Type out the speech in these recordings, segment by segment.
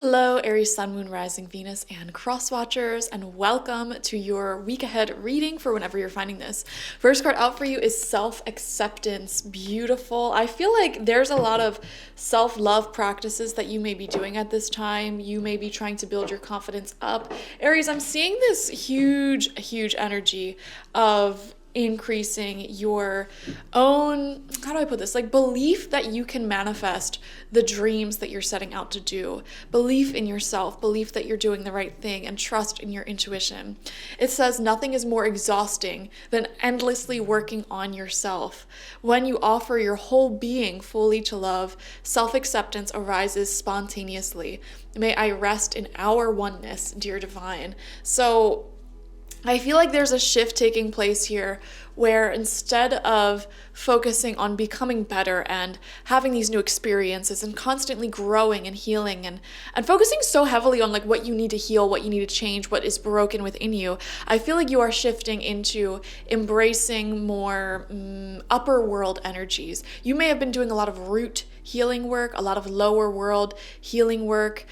Hello, Aries, Sun, Moon, Rising, Venus, and Cross Watchers, and welcome to your week ahead reading for whenever you're finding this. First card out for you is self-acceptance. Beautiful. I feel like there's a lot of self-love practices that you may be doing at this time. You may be trying to build your confidence up. Aries, I'm seeing this huge energy of increasing your own, how do I put this, like belief that you can manifest the dreams that you're setting out to do, belief in yourself, belief that you're doing the right thing, and trust in your intuition. It says nothing is more exhausting than endlessly working on yourself. When you offer your whole being fully to love, self-acceptance arises spontaneously. May I rest in our oneness, dear divine. So I feel like there's a shift taking place here where instead of focusing on becoming better and having these new experiences and constantly growing and healing and focusing so heavily on like what you need to heal, what you need to change, what is broken within you, I feel like you are shifting into embracing more upper world energies. You may have been doing a lot of root healing work, a lot of lower world healing work,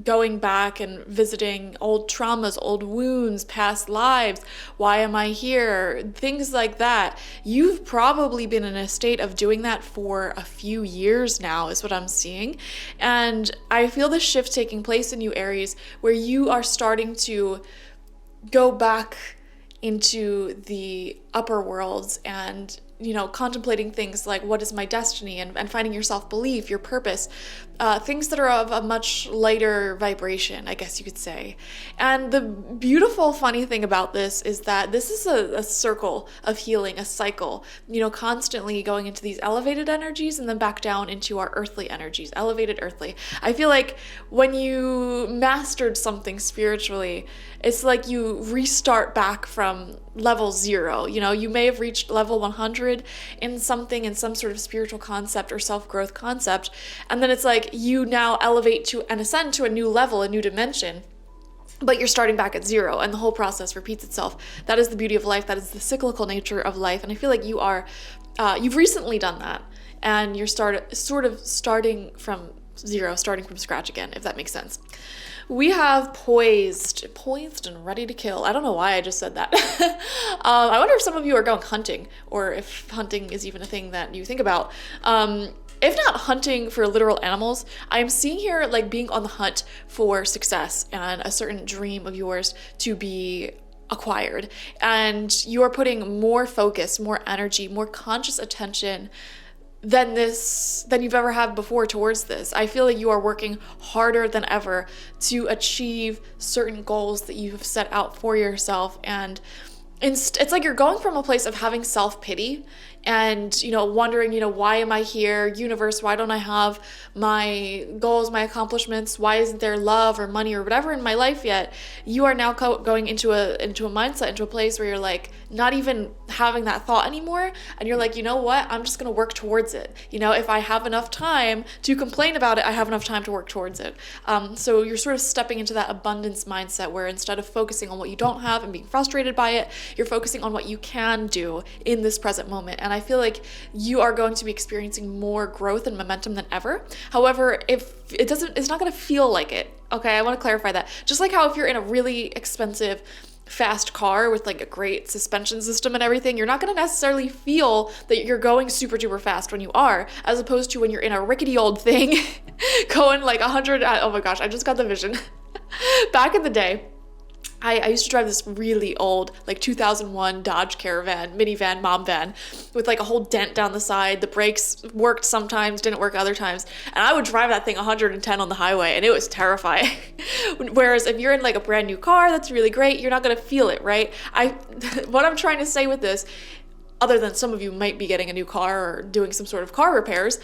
going back and visiting old traumas, old wounds, past lives. Why am I here? Things like that. You've probably been in a state of doing that for a few years now, is what I'm seeing. And I feel the shift taking place in you, Aries, where you are starting to go back into the upper worlds and contemplating things like what is my destiny and finding your self-belief, your purpose, things that are of a much lighter vibration, I guess you could say. And the beautiful, funny thing about this is that this is a circle of healing, a cycle, constantly going into these elevated energies and then back down into our earthly energies, elevated earthly. I feel like when you mastered something spiritually, it's like you restart back from level 0. You may have reached level 100 in something, in some sort of spiritual concept or self-growth concept, and then it's like you now elevate to and ascend to a new level, a new dimension, but you're starting back at 0 and the whole process repeats itself. That is the beauty of life. That is the cyclical nature of life. And I feel like you've recently done that, and you're sort of starting from 0, starting from scratch again, if that makes sense. We have poised and ready to kill. I don't know why I just said that. I wonder if some of you are going hunting, or if hunting is even a thing that you think about. If not hunting for literal animals, I'm seeing here like being on the hunt for success and a certain dream of yours to be acquired. And you are putting more focus, more energy, more conscious attention than you've ever had before towards this. I feel like you are working harder than ever to achieve certain goals that you have set out for yourself, and it's like you're going from a place of having self-pity and wondering, why am I here, universe, why don't I have my goals, my accomplishments, why isn't there love or money or whatever in my life yet? You are now going into a mindset, into a place where you're like not even having that thought anymore, and you're like, what, I'm just gonna work towards it. If I have enough time to complain about it, I have enough time to work towards it. So you're sort of stepping into that abundance mindset where instead of focusing on what you don't have and being frustrated by it, you're focusing on what you can do in this present moment. And I feel like you are going to be experiencing more growth and momentum than ever. However, if it's not going to feel like it. Okay, I want to clarify that. Just like how if you're in a really expensive fast car with like a great suspension system and everything, you're not going to necessarily feel that you're going super duper fast when you are, as opposed to when you're in a rickety old thing going like 100. Oh my gosh, I just got the vision. Back in the day, I used to drive this really old, like 2001 Dodge Caravan, minivan, mom van, with like a whole dent down the side. The brakes worked sometimes, didn't work other times. And I would drive that thing 110 on the highway, and it was terrifying. Whereas if you're in like a brand new car, that's really great. You're not going to feel it, right? What I'm trying to say with this, other than some of you might be getting a new car or doing some sort of car repairs,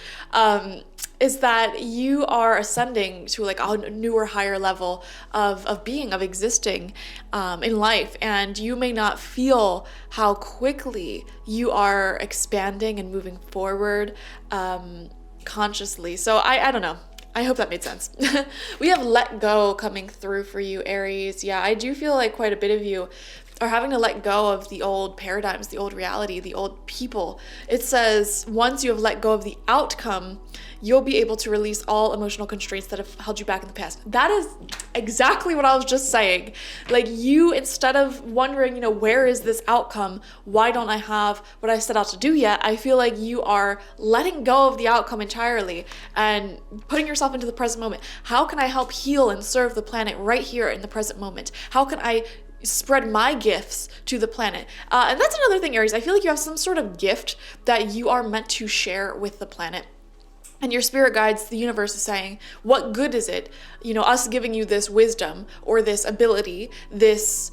is that you are ascending to like a newer, higher level of being, of existing in life. And you may not feel how quickly you are expanding and moving forward consciously. So I don't know. I hope that made sense. We have let go coming through for you, Aries. Yeah, I do feel like quite a bit of you are having to let go of the old paradigms, the old reality, the old people. It says once you have let go of the outcome, you'll be able to release all emotional constraints that have held you back in the past. That is exactly what I was just saying. Like, you, instead of wondering, where is this outcome? Why don't I have what I set out to do yet? I feel like you are letting go of the outcome entirely and putting yourself into the present moment. How can I help heal and serve the planet right here in the present moment? How can I spread my gifts to the planet? And that's another thing, Aries. I feel like you have some sort of gift that you are meant to share with the planet. And your spirit guides, the universe is saying, what good is it, us giving you this wisdom or this ability, this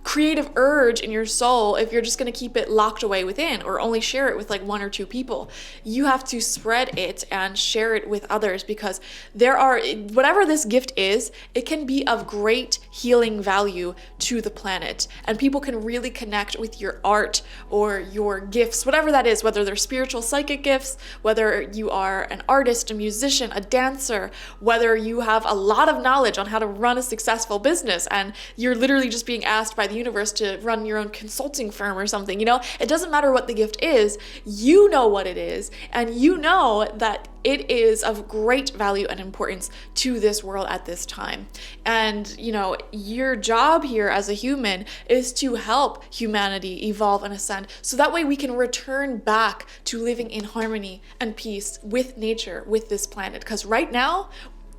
creative urge in your soul, if you're just going to keep it locked away within or only share it with like one or two people? You have to spread it and share it with others, because whatever this gift is, it can be of great healing value to the planet, and people can really connect with your art or your gifts, whatever that is, whether they're spiritual psychic gifts, whether you are an artist, a musician, a dancer, whether you have a lot of knowledge on how to run a successful business and you're literally just being asked by the universe to run your own consulting firm or something. It doesn't matter what the gift is. You know what it is, and you know that it is of great value and importance to this world at this time. And your job here as a human is to help humanity evolve and ascend, so that way we can return back to living in harmony and peace with nature, with this planet. Because right now,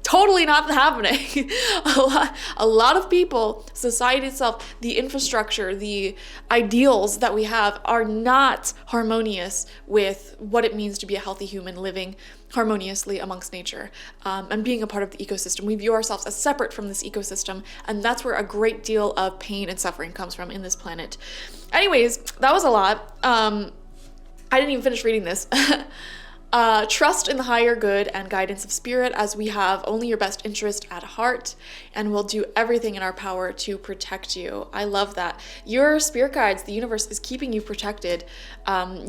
totally not happening. A lot of people, society itself, the infrastructure, the ideals that we have are not harmonious with what it means to be a healthy human living harmoniously amongst nature, and being a part of the ecosystem. We view ourselves as separate from this ecosystem, and that's where a great deal of pain and suffering comes from in this planet. Anyways, that was a lot. I didn't even finish reading this. Trust in the higher good and guidance of spirit, as we have only your best interest at heart, and we'll do everything in our power to protect you. I love that. Your spirit guides, the universe, is keeping you protected.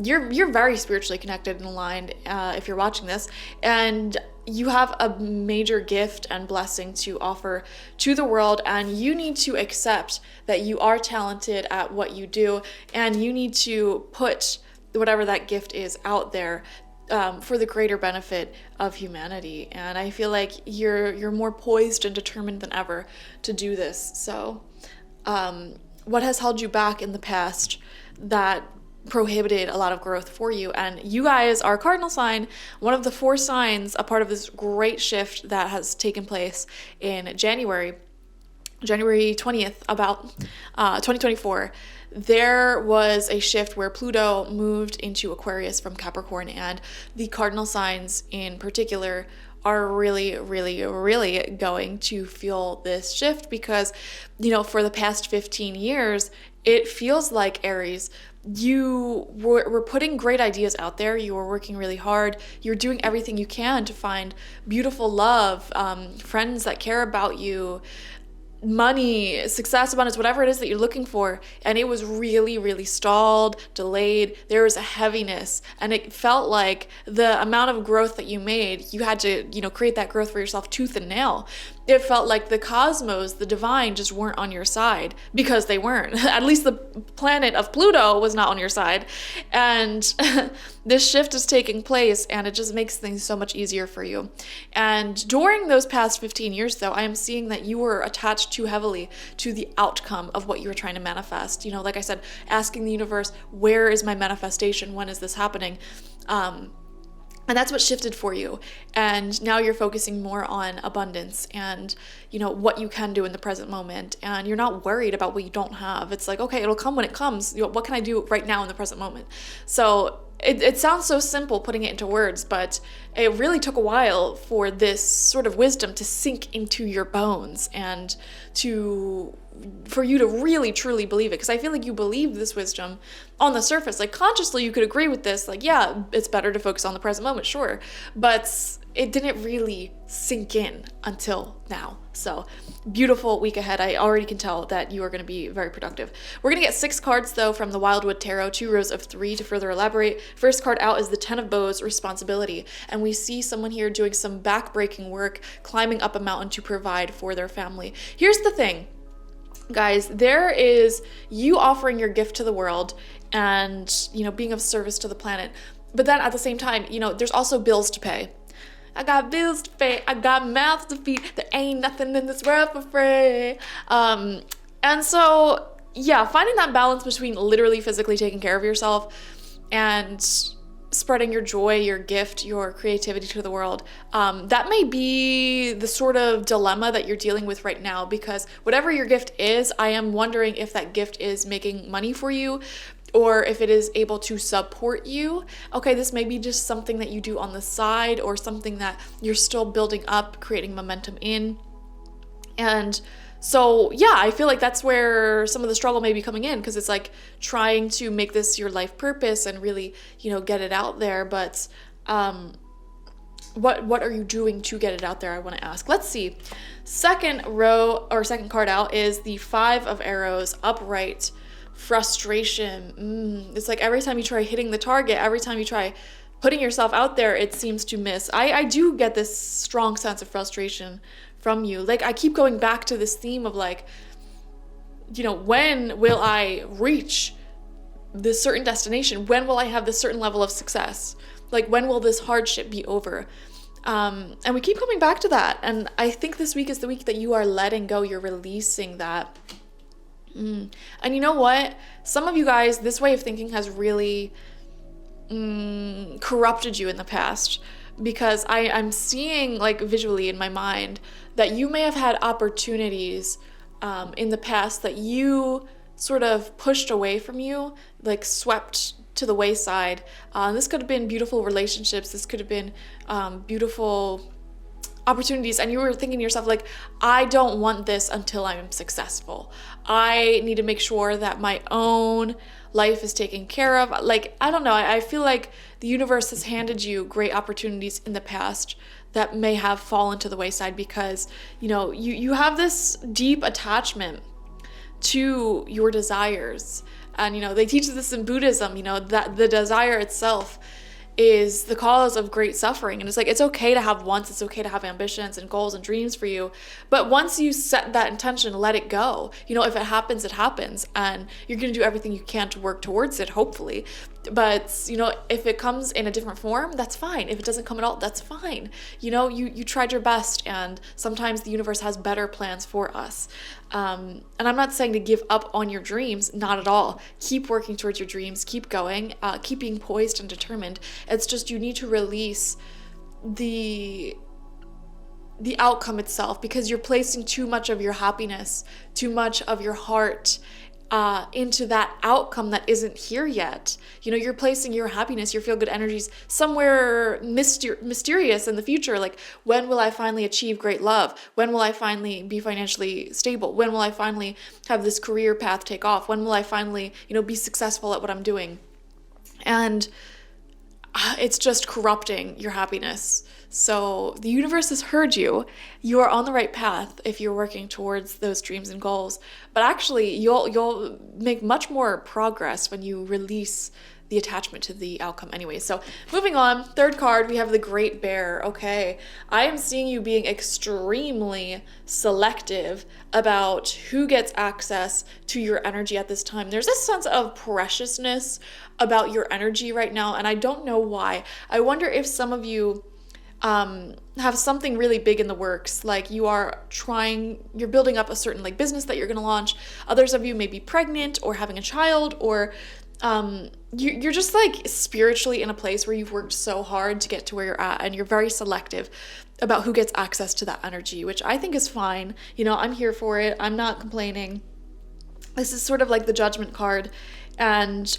You're very spiritually connected and aligned, if you're watching this, and you have a major gift and blessing to offer to the world, and you need to accept that you are talented at what you do, and you need to put whatever that gift is out there for the greater benefit of humanity. And I feel like you're more poised and determined than ever to do this. So what has held you back in the past that prohibited a lot of growth for you? And you guys are cardinal sign, one of the 4 signs, a part of this great shift that has taken place in January 20th, about 2024. There was a shift where Pluto moved into Aquarius from Capricorn, and the cardinal signs in particular are really, really, really going to feel this shift, because, for the past 15 years, it feels like, Aries, you were putting great ideas out there. You were working really hard. You're doing everything you can to find beautiful love, friends that care about you, money, success, abundance, whatever it is that you're looking for. And it was really, really stalled, delayed. There was a heaviness, and it felt like the amount of growth that you made, you had to, create that growth for yourself tooth and nail. It felt like the cosmos, the divine, just weren't on your side, because they weren't. At least the planet of Pluto was not on your side. And this shift is taking place, and it just makes things so much easier for you. And during those past 15 years, though, I am seeing that you were attached too heavily to the outcome of what you were trying to manifest. Like I said, asking the universe, where is my manifestation? When is this happening? And that's what shifted for you. And now you're focusing more on abundance and, what you can do in the present moment. And you're not worried about what you don't have. It's like, okay, it'll come when it comes. What can I do right now in the present moment? So it sounds so simple putting it into words, but it really took a while for this sort of wisdom to sink into your bones and for you to really truly believe it. Because I feel like you believe this wisdom on the surface. Like, consciously you could agree with this, like, yeah, it's better to focus on the present moment, sure, but it didn't really sink in until now. So beautiful week ahead. I already can tell that you are going to be very productive. We're going to get 6 cards though from the Wildwood Tarot, 2 rows of 3 to further elaborate. First card out is the 10 of Bows, responsibility. And we see someone here doing some back-breaking work, climbing up a mountain to provide for their family. Here's the thing. guys, there is you offering your gift to the world and, being of service to the planet. But then at the same time, there's also bills to pay. I got bills to pay, I got mouths to feed, there ain't nothing in this world for free. And so, yeah, finding that balance between literally physically taking care of yourself and spreading your joy, your gift, your creativity to the world, that may be the sort of dilemma that you're dealing with right now, because whatever your gift is, I am wondering if that gift is making money for you or if it is able to support you. Okay, this may be just something that you do on the side or something that you're still building up, creating momentum in. And so, yeah, I feel like that's where some of the struggle may be coming in, because it's like trying to make this your life purpose and really, get it out there. But what are you doing to get it out there? I want to ask. Let's see. Second card out is the 5 of Arrows, upright. Frustration. It's like every time you try hitting the target, every time you try putting yourself out there, it seems to miss. I do get this strong sense of frustration from you. Like, I keep going back to this theme of like, when will I reach this certain destination? When will I have this certain level of success? Like, when will this hardship be over? And we keep coming back to that. And I think this week is the week that you are letting go. You're releasing that. And you know what? Some of you guys, this way of thinking has really corrupted you in the past, because I'm seeing, like, visually in my mind that you may have had opportunities in the past that you sort of pushed away from you, like swept to the wayside. This could have been beautiful relationships. This could have been beautiful opportunities, and you were thinking to yourself, like, I don't want this until I'm successful. I need to make sure that my own life is taken care of. Like, I don't know, I feel like the universe has handed you great opportunities in the past that may have fallen to the wayside because, you have this deep attachment to your desires. And, they teach this in Buddhism, that the desire itself is the cause of great suffering. And it's like, it's okay to have wants, it's okay to have ambitions and goals and dreams for you. But once you set that intention, let it go. If it happens, it happens. And you're going to do everything you can to work towards it, hopefully. But, if it comes in a different form, that's fine. If it doesn't come at all, that's fine. You tried your best, and sometimes the universe has better plans for us. And I'm not saying to give up on your dreams, not at all. Keep working towards your dreams, keep going, keep being poised and determined. It's just you need to release the outcome itself, because you're placing too much of your happiness, too much of your heart into that outcome that isn't here yet. You're placing your happiness, your feel-good energies somewhere mysterious in the future. Like, when will I finally achieve great love? When will I finally be financially stable? When will I finally have this career path take off? When will I finally, be successful at what I'm doing? And it's just corrupting your happiness. So the universe has heard you. You are on the right path if you're working towards those dreams and goals. But actually, you'll make much more progress when you release the attachment to the outcome anyway. So moving on, third card, we have the Great Bear. Okay, I am seeing you being extremely selective about who gets access to your energy at this time. There's this sense of preciousness about your energy right now, and I don't know why. I wonder if some of you have something really big in the works, like you're building up a certain business that you're going to launch. Others of you may be pregnant or having a child, or you're just spiritually in a place where you've worked so hard to get to where you're at, and you're very selective about who gets access to that energy, which I think is fine. I'm here for it. I'm not complaining. This is sort of like the Judgment card, and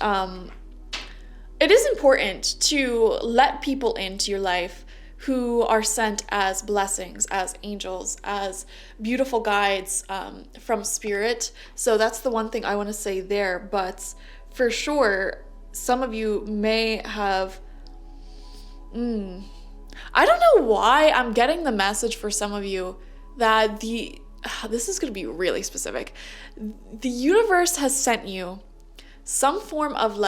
it is important to let people into your life who are sent as blessings, as angels, as beautiful guides from spirit. So that's the one thing I want to say there. But for sure, some of you may have... I don't know why I'm getting the message for some of you that this is going to be really specific. The universe has sent you some form of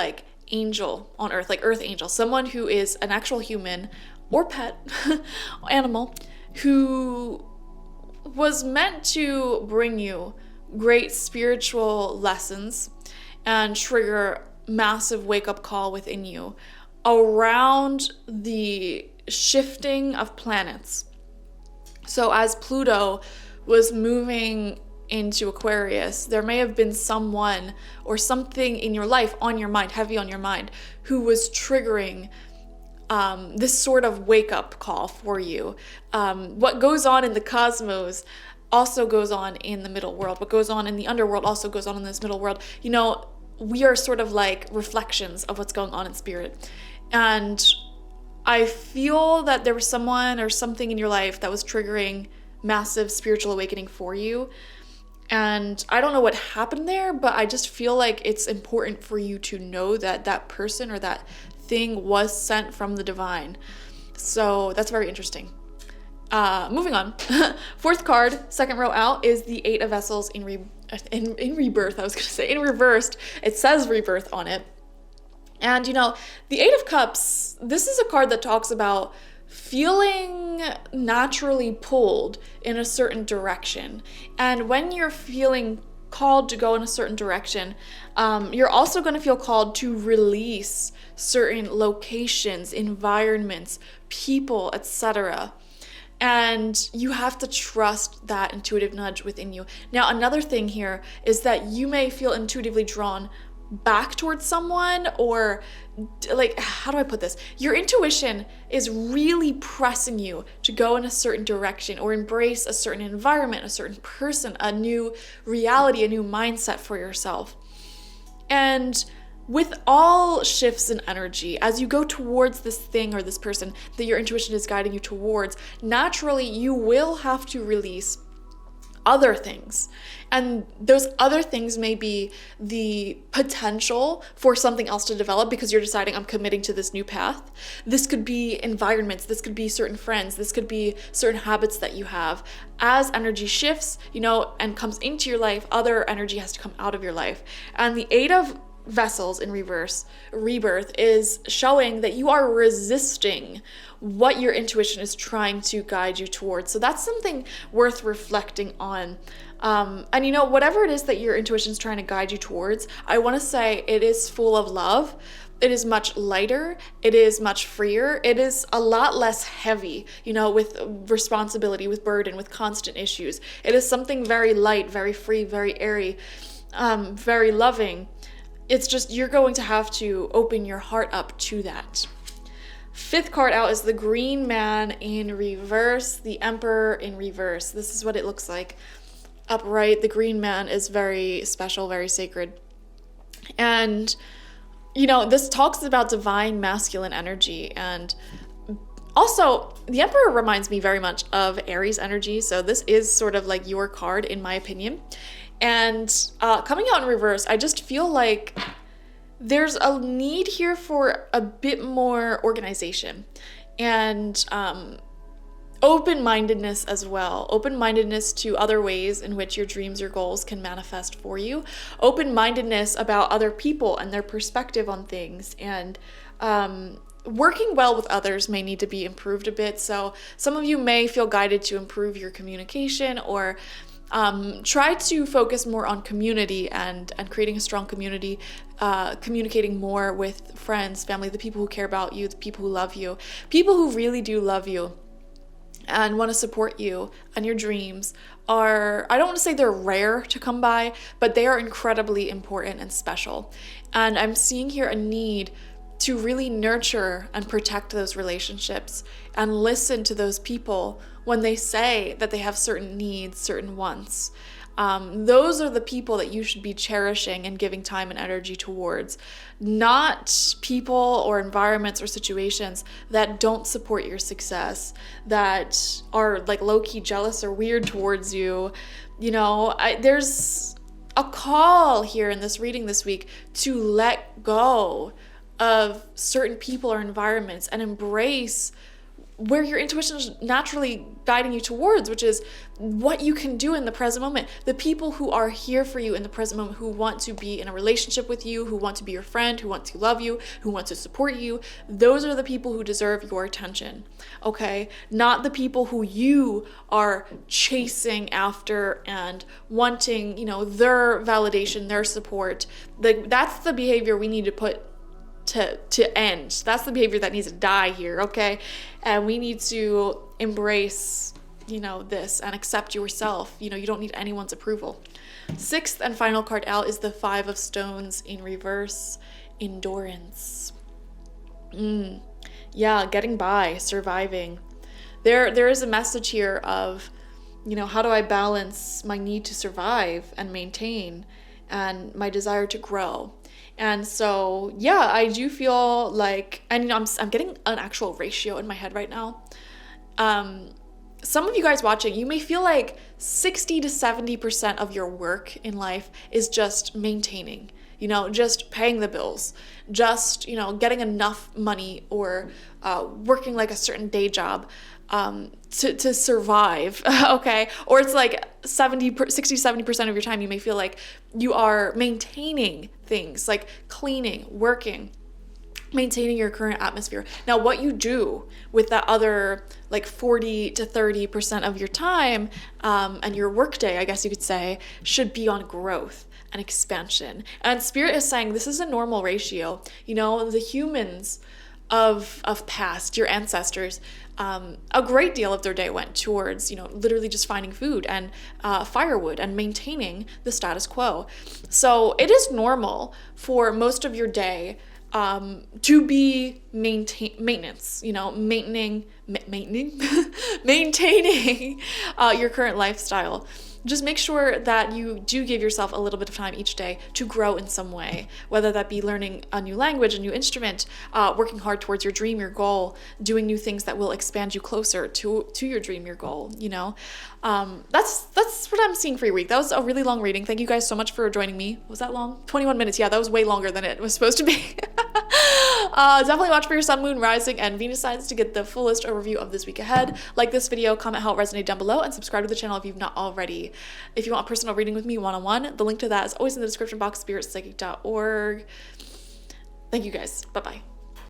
angel on earth, like earth angel, someone who is an actual human or pet, animal, who was meant to bring you great spiritual lessons and trigger massive wake-up call within you around the shifting of planets. So as Pluto was moving into Aquarius, there may have been someone or something in your life on your mind, heavy on your mind, who was triggering this sort of wake-up call for you. What goes on in the cosmos also goes on in the middle world. What goes on in the underworld also goes on in this middle world. You know, we are sort of like reflections of what's going on in spirit. And I feel that there was someone or something in your life that was triggering massive spiritual awakening for you. And I don't know what happened there, but I just feel like it's important for you to know that that person or that thing was sent from the divine. So that's very interesting. Moving on. Fourth card, second row out, is the Eight of Vessels in rebirth. I was going to say in reversed. It says rebirth on it. And you know, the Eight of Cups, this is a card that talks about feeling naturally pulled in a certain direction. And when you're feeling called to go in a certain direction, you're also going to feel called to release certain locations, environments, people, etc. And you have to trust that intuitive nudge within you. Now, another thing here is that you may feel intuitively drawn back towards someone, or like, how do I put this? Your intuition is really pressing you to go in a certain direction or embrace a certain environment, a certain person, a new reality, a new mindset for yourself. And with all shifts in energy, as you go towards this thing or this person that your intuition is guiding you towards, naturally you will have to release other things. And those other things may be the potential for something else to develop because you're deciding, I'm committing to this new path. This could be environments, this could be certain friends, this could be certain habits that you have. As energy shifts, you know, and comes into your life, other energy has to come out of your life. And the Eight of Vessels in rebirth is showing that you are resisting what your intuition is trying to guide you towards. So that's something worth reflecting on. And you know, whatever it is that your intuition is trying to guide you towards, I want to say it is full of love. It is much lighter. It is much freer. It is a lot less heavy, you know, with responsibility, with burden, with constant issues. It is something very light, very free, very airy, very loving. It's just, you're going to have to open your heart up to that. Fifth card out is the Green Man in reverse, the Emperor in reverse. This is what it looks like. Upright, the Green Man is very special, very sacred. And, you know, this talks about divine masculine energy. And also, the Emperor reminds me very much of Aries energy. So this is sort of like your card, in my opinion. And coming out in reverse, I just feel like there's a need here for a bit more organization and open-mindedness as well. Open-mindedness to other ways in which your dreams, your goals can manifest for you. Open-mindedness about other people and their perspective on things. And working well with others may need to be improved a bit. So some of you may feel guided to improve your communication or try to focus more on community and creating a strong community, communicating more with friends, family, the people who care about you, the people who love you, people who really do love you and want to support you and your dreams are, I don't want to say they're rare to come by, but they are incredibly important and special. And I'm seeing here a need to really nurture and protect those relationships and listen to those people when they say that they have certain needs, certain wants. Those are the people that you should be cherishing and giving time and energy towards, not people or environments or situations that don't support your success, that are like low-key jealous or weird towards you. You know, there's a call here in this reading this week to let go of certain people or environments and embrace where your intuition is naturally guiding you towards, which is what you can do in the present moment. The people who are here for you in the present moment, who want to be in a relationship with you, who want to be your friend, who want to love you, who want to support you, those are the people who deserve your attention, okay? Not the people who you are chasing after and wanting, their validation, their support. That's the behavior we need to put to end. That's the behavior that needs to die here, okay? And we need to embrace, this and accept yourself. You don't need anyone's approval. Sixth and final card out is the Five of Stones in reverse, endurance. Yeah, getting by, surviving. There is a message here of, how do I balance my need to survive and maintain and my desire to grow? And so, yeah, I do feel like, and I'm getting an actual ratio in my head right now. Some of you guys watching, you may feel like 60 to 70% of your work in life is just maintaining, just paying the bills, just, getting enough money or working like a certain day job to survive, okay? Or it's like 60 to 70% of your time you may feel like you are maintaining things, like cleaning, working, maintaining your current atmosphere. Now, what you do with that other like 40 to 30% of your time and your workday, I guess you could say, should be on growth and expansion. And Spirit is saying this is a normal ratio. The humans of past, your ancestors, a great deal of their day went towards, literally just finding food and firewood and maintaining the status quo. So it is normal for most of your day to be maintenance, maintaining your current lifestyle. Just make sure that you do give yourself a little bit of time each day to grow in some way, whether that be learning a new language, a new instrument, working hard towards your dream, your goal, doing new things that will expand you closer to your dream, your goal, That's what I'm seeing for your week. That was a really long reading. Thank you guys so much for joining me. Was that long? 21 minutes. Yeah, that was way longer than it was supposed to be. Definitely watch for your sun, moon, rising, and Venus signs to get the fullest overview of this week ahead. Like this video, comment how it resonated down below, and subscribe to the channel if you've not already. If you want a personal reading with me one-on-one, the link to that is always in the description box, spiritpsychic.org. Thank you guys. Bye-bye.